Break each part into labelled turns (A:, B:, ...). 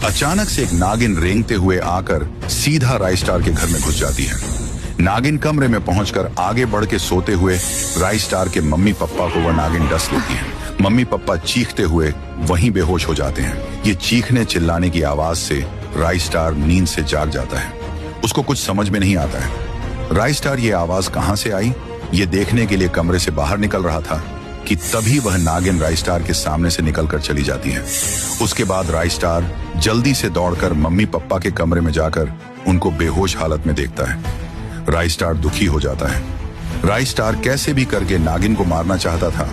A: अचानक से एक नागिन रेंगते हुए आकर सीधा राइस्टार के घर में घुस जाती है। नागिन कमरे में पहुंचकर आगे बढ़ के सोते हुए राइस्टार के मम्मी पापा को वह नागिन डस लेती है। मम्मी पापा चीखते हुए वहीं बेहोश हो जाते हैं। ये चीखने चिल्लाने की आवाज से राइस्टार नींद से जाग जाता है। उसको कुछ समझ में नहीं आता है राइस्टार ये आवाज कहां से आई। ये देखने के लिए कमरे से बाहर निकल रहा था कि तभी वह नागिन राइस्टार के सामने से निकलकर चली जाती है। उसके बाद राइस्टार जल्दी से दौड़कर मम्मी पापा के कमरे में जाकर उनको बेहोश हालत में देखता है। राइस्टार दुखी हो जाता है। राइस्टार कैसे भी करके नागिन को मारना चाहता था,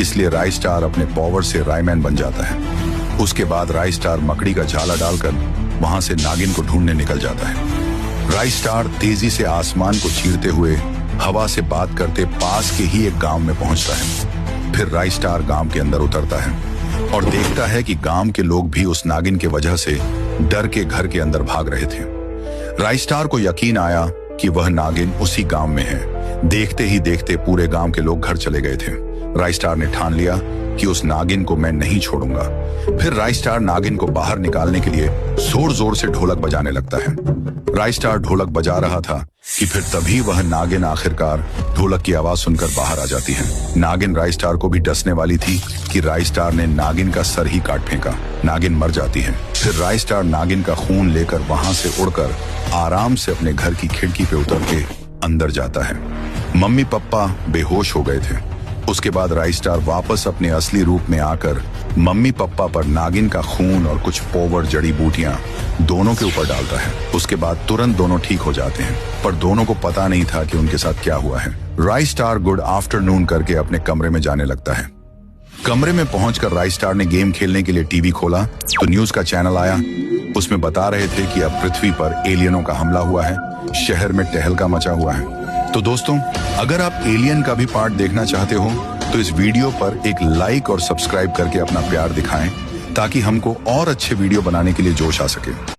A: इसलिए राइस्टार अपने पावर से रायमैन बन जाता है। उसके बाद राइस्टार मकड़ी का झाला डालकर वहां से नागिन को ढूंढने निकल जाता है। राइस्टार तेजी से आसमान को चीरते हुए हवा से बात करते पास के ही एक गांव में पहुंचता है। फिर राइस्टार गांव के अंदर उतरता है और देखता है कि गांव के लोग भी उस नागिन की वजह से डर के घर के अंदर भाग रहे थे। राइस्टार को यकीन आया कि वह नागिन उसी गांव में है। देखते ही देखते पूरे गांव के लोग घर चले गए थे। राइस्टार ने ठान लिया कि उस नागिन को मैं नहीं छोड़ूंगा। फिर राइस्टार नागिन को बाहर निकालने के लिए जोर जोर से ढोलक बजाने लगता है। राइस्टार ढोलक बजा रहा था कि फिर तभी वह नागिन आखिरकार ढोलक की आवाज सुनकर बाहर आ जाती है। नागिन राइस्टार को भी डसने वाली थी कि राइस्टार ने नागिन का सर ही काट फेंका। नागिन मर जाती है। फिर राइस्टार नागिन का खून लेकर वहां से उड़कर आराम से अपने घर की खिड़की पे उतर के अंदर जाता है। मम्मी पापा बेहोश हो गए थे। उसके बाद राइस्टार वापस अपने असली रूप में आकर मम्मी पापा पर नागिन का खून और कुछ पोवर जड़ी बूटियां दोनों के ऊपर डालता है। उसके बाद तुरंत दोनों ठीक हो जाते हैं, पर दोनों को पता नहीं था कि उनके साथ क्या हुआ है। राइस्टार गुड आफ्टरनून करके अपने कमरे में जाने लगता है। कमरे में पहुंचकर राइस्टार ने गेम खेलने के लिए टीवी खोला तो न्यूज का चैनल आया। उसमें बता रहे थे कि अब पृथ्वी पर एलियनों का हमला हुआ है। शहर में तहलका मचा हुआ है। तो दोस्तों, अगर आप एलियन का भी पार्ट देखना चाहते हो तो इस वीडियो पर एक लाइक और सब्सक्राइब करके अपना प्यार दिखाएं ताकि हमको और अच्छे वीडियो बनाने के लिए जोश आ सके।